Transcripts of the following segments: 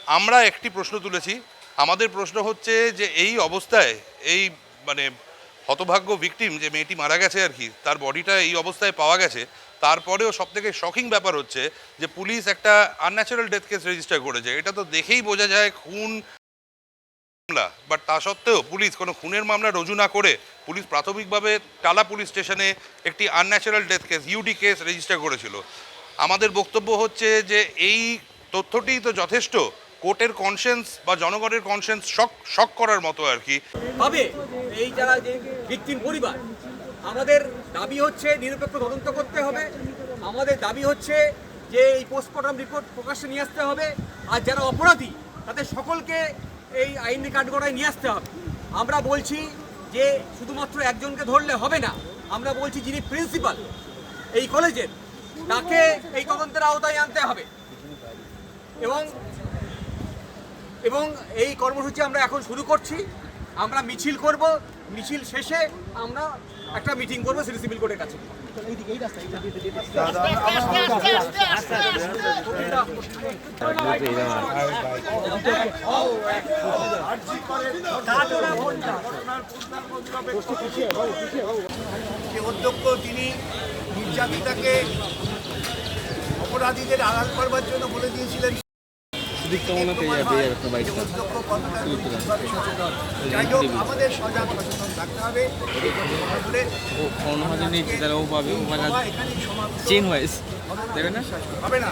আমরা একটি প্রশ্ন তুলেছি। আমাদের প্রশ্ন হচ্ছে যে এই অবস্থায় এই মানে হতভাগ্য ভিকটিম যে মেয়েটি মারা গেছে আর কি, তার বডিটা এই অবস্থায় পাওয়া গেছে, তারপরেও সবথেকে শকিং ব্যাপার হচ্ছে যে পুলিশ একটা আনন্যাচারাল ডেথ কেস রেজিস্টার করেছে। এটা তো দেখেই বোঝা যায় খুন মামলা, বাট তা সত্ত্বেও পুলিশ কোনো খুনের মামলা রুজু না করে পুলিশ প্রাথমিকভাবে টালা পুলিশ স্টেশনে একটি unnatural death case UD case register করেছিল। আমাদের বক্তব্য হচ্ছে যে এই তথ্যটি তো যথেষ্ট কোর্টের কনসেন্স বা জনগণের কনসেন্স শক করার মতো আর কি হবে। এই যারা যে ভিকটিম পরিবার, আমাদের দাবি হচ্ছে নিরপেক্ষ তদন্ত করতে হবে। আমাদের দাবি হচ্ছে যে এই পোস্টমর্টম রিপোর্ট প্রকাশ্যে নিয়ে আসতে হবে। আর যারা অপরাধী তাদের সকলকে এই আইনি কাঠগড়ায় নিয়ে আসতে হবে। আমরা বলছি যে শুধুমাত্র একজনকে ধরলে হবে না, আমরা বলছি যিনি প্রিন্সিপাল এই কলেজের, তাকে এই তদন্তের আওতায় আনতে হবে। এবং এই কর্মসূচি আমরা এখন শুরু করছি। আমরা মিছিল করব, মিছিল শেষে আমরা একটা মিটিং করবো সিটি সিভিল কোর্টের কাছে। যে অধ্যক্ষ তিনি নির্যাতিতাকে অপরাধীদের আড়াল করবার জন্য বলে দিয়েছিলেন, যাই হোক আমাদের সজাগ সচেতন থাকতে হবে। হবে না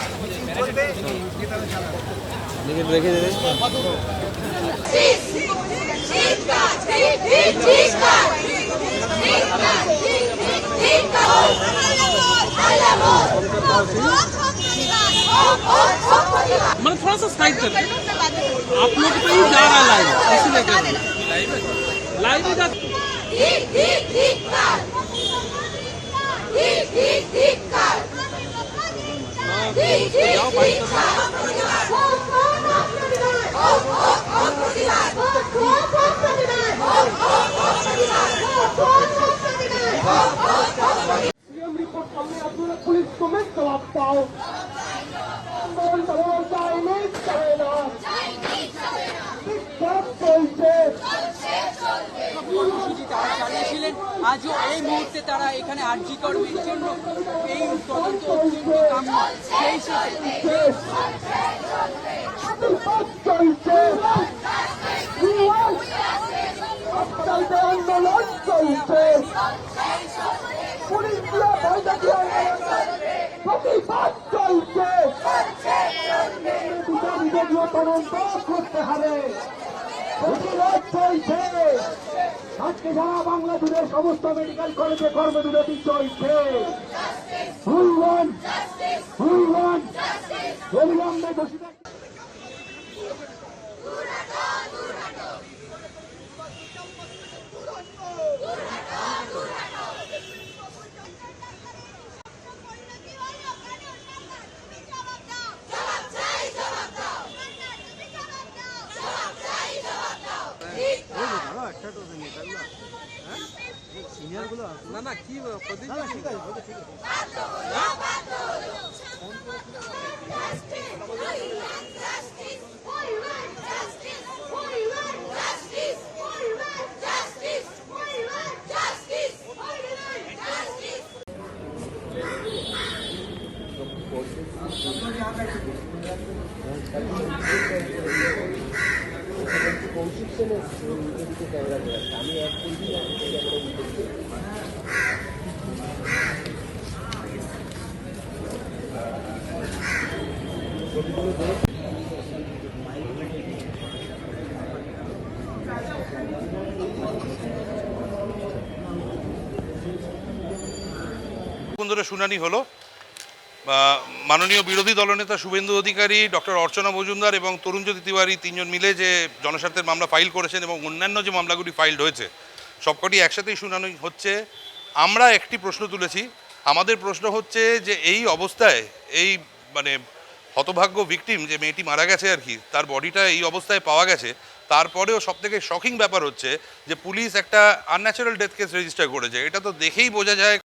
मतलब थोड़ा सा साइड करते आप लोग पे ही जा रहा है लाइव, इसलिए कर रहे हैं लाइव इधर जाओ भाई रिपोर्ट सामने आपने पुलिस को मैं जवाब पाओ কর্মসূচি তারা চালিয়েছিলেন। আজও এই মুহূর্তে তারা এখানে আরজি কর মেডিকেল এই তদন্ত অত্যন্ত কাম্য। সেই আন্দোলন চলছে, পুলিশ প্রতিবাদ চলছে, বিভাগীয় তদন্ত করতে হবে, প্রতিরোধ চলছে। আজকে সারা বাংলা জুড়ে সমস্ত মেডিকেল কলেজে কর্মবিরতি চলছে। অবিলম্বে দোষী না না কি কৌশিক সেনের এদিকে ক্যামেরা করে আছে, আমি এক কুলটি ধরে শুনানি হলো। মাননীয় বিরোধী দলনেতা শুভেন্দু অধিকারী, ডক্টর অর্চনা মজুমদার এবং তরুণজ্যোতি তিওয়ারি তিনজন মিলে যে জনস্বার্থের মামলা ফাইল করেছেন এবং অন্যান্য যে মামলাগুলি ফাইল্ড হয়েছে সবকটি একসাথেই শুনানি হচ্ছে। আমরা একটি প্রশ্ন তুলেছি। আমাদের প্রশ্ন হচ্ছে যে এই অবস্থায় এই হতভাগ্য ভিকটিম যে মেয়েটি মারা গেছে আর কি, তার বডিটা এই অবস্থায় পাওয়া গেছে, তারপরেও সবথেকে শকিং ব্যাপার হচ্ছে যে পুলিশ একটা আনন্যাচারাল ডেথ কেস রেজিস্টার করেছে। এটা তো দেখেই বোঝা যায়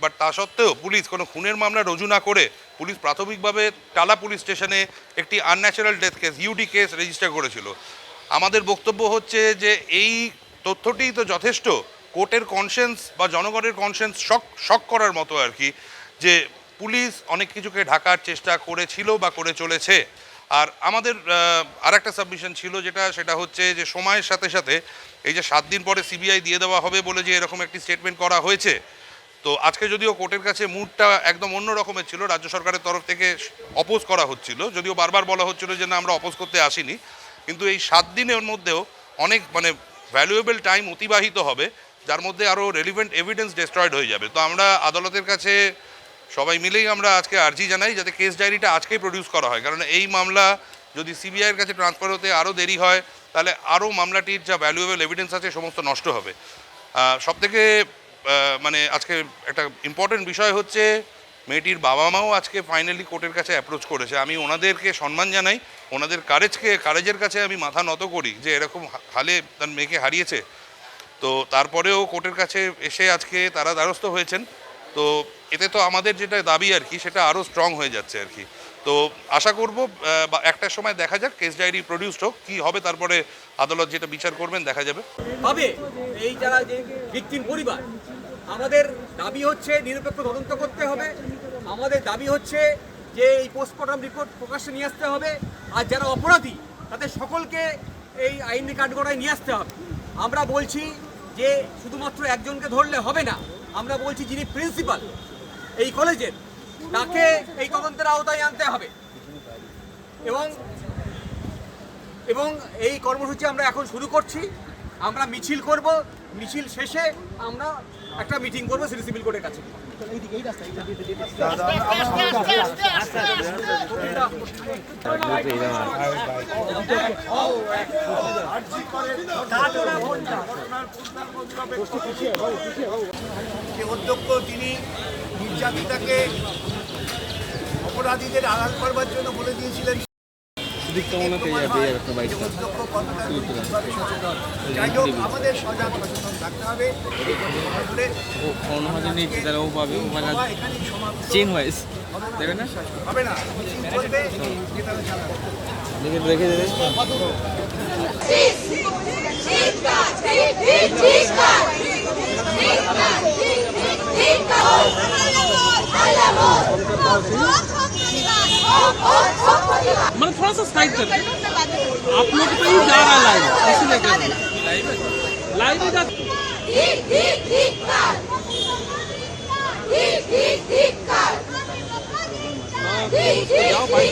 বাট তা সত্ত্বেও পুলিশ কোনো খুনের মামলা রুজু না করে পুলিশ প্রাথমিকভাবে টালা পুলিশ স্টেশনে একটি unnatural death case UD case register করেছিল। আমাদের বক্তব্য হচ্ছে যে এই তথ্যটিই তো যথেষ্ট কোর্টের কনসেন্স বা জনগণের কনসেন্স শক করার মতো আর কি, যে পুলিশ অনেক কিছুকে ঢাকার চেষ্টা করেছিল বা করে চলেছে। আর আমাদের আর একটা সাবমিশন ছিল সেটা হচ্ছে যে সময়ের সাথে সাথে এই যে 7 দিন পরে সিবিআই দিয়ে দেওয়া হবে বলে যে এরকম একটি স্টেটমেন্ট করা হয়েছে, তো আজকে যদিও কোর্টের কাছে মুডটা একদম অন্য রকমের ছিল, রাজ্য সরকারের তরফ থেকে অপোজ করা হচ্ছিল, যদিও বারবার বলা হচ্ছিল যে না আমরা অপোজ করতে আসিনি, কিন্তু এই 7 দিনের মধ্যেও অনেক ভ্যালুয়েবল টাইম অতিবাহিত হবে, যার মধ্যে আরও রেলিভেন্ট এভিডেন্স ডেস্ট্রয়েড হয়ে যাবে। তো আমরা আদালতের কাছে সবাই মিলেই আমরা আজকে আর্জি জানাই যাতে কেস ডায়েরিটা আজকেই প্রডিউস করা হয়, কারণ এই মামলা যদি সিবিআইয়ের কাছে ট্রান্সফার হতে আরও দেরি হয় তাহলে আরও মামলাটির যা ভ্যালুয়েবল এভিডেন্স আছে সমস্ত নষ্ট হবে। সবথেকে আজকে একটা ইম্পর্টেন্ট বিষয় হচ্ছে মেয়েটির বাবা মাও আজকে ফাইনালি কোর্টের কাছে অ্যাপ্রোচ করেছে। আমি ওনাদেরকে সম্মান জানাই, ওনাদের কারেজের কাছে আমি মাথা নত করি যে এরকম হালে তার মেয়েকে হারিয়েছে, তো তারপরেও কোর্টের কাছে এসে আজকে তারা দ্বারস্থ হয়েছেন। তো এতে তো আমাদের যেটা দাবি আর কি সেটা আরও স্ট্রং হয়ে যাচ্ছে আর কি। তো আশা করব একটা সময় দেখা যাক কেস ডায়েরি প্রডিউসড হোক, কী হবে তারপরে আদালত যেটা বিচার করবেন দেখা যাবে। তবে এই যারা যে ভিকটিম পরিবার, আমাদের দাবি হচ্ছে নিরপেক্ষ তদন্ত করতে হবে। আমাদের দাবি হচ্ছে যে এই পোস্টমর্টম রিপোর্ট প্রকাশ্যে নিয়ে আসতে হবে, আর যারা অপরাধী তাদের সকলকে এই আইনি কাঠগড়ায় নিয়ে আসতে হবে। আমরা বলছি যে শুধুমাত্র একজনকে ধরলে হবে না, আমরা বলছি যিনি প্রিন্সিপাল এই কলেজের তাকে এই তদন্তের আওতায় আনতে হবে। এবং এই কর্মসূচি আমরা এখন শুরু করছি। আমরা মিছিল করব, মিছিল শেষে আমরা একটা মিটিং করবো সিটি সিভিল কোর্টের কাছে। যে অধ্যক্ষ তিনি নির্যাতিতাকে অপরাধীদের আড়াল করবার জন্য বলে দিয়েছিলেন, যাই হোক আমাদের সচেতন থাকতে হবে। হবে না চলবে, थोड़ा सा साइड करके आप लोग पे ही जा रहा है लाइव, इसलिए कर रहे हैं लाइव ही जाओ भाई।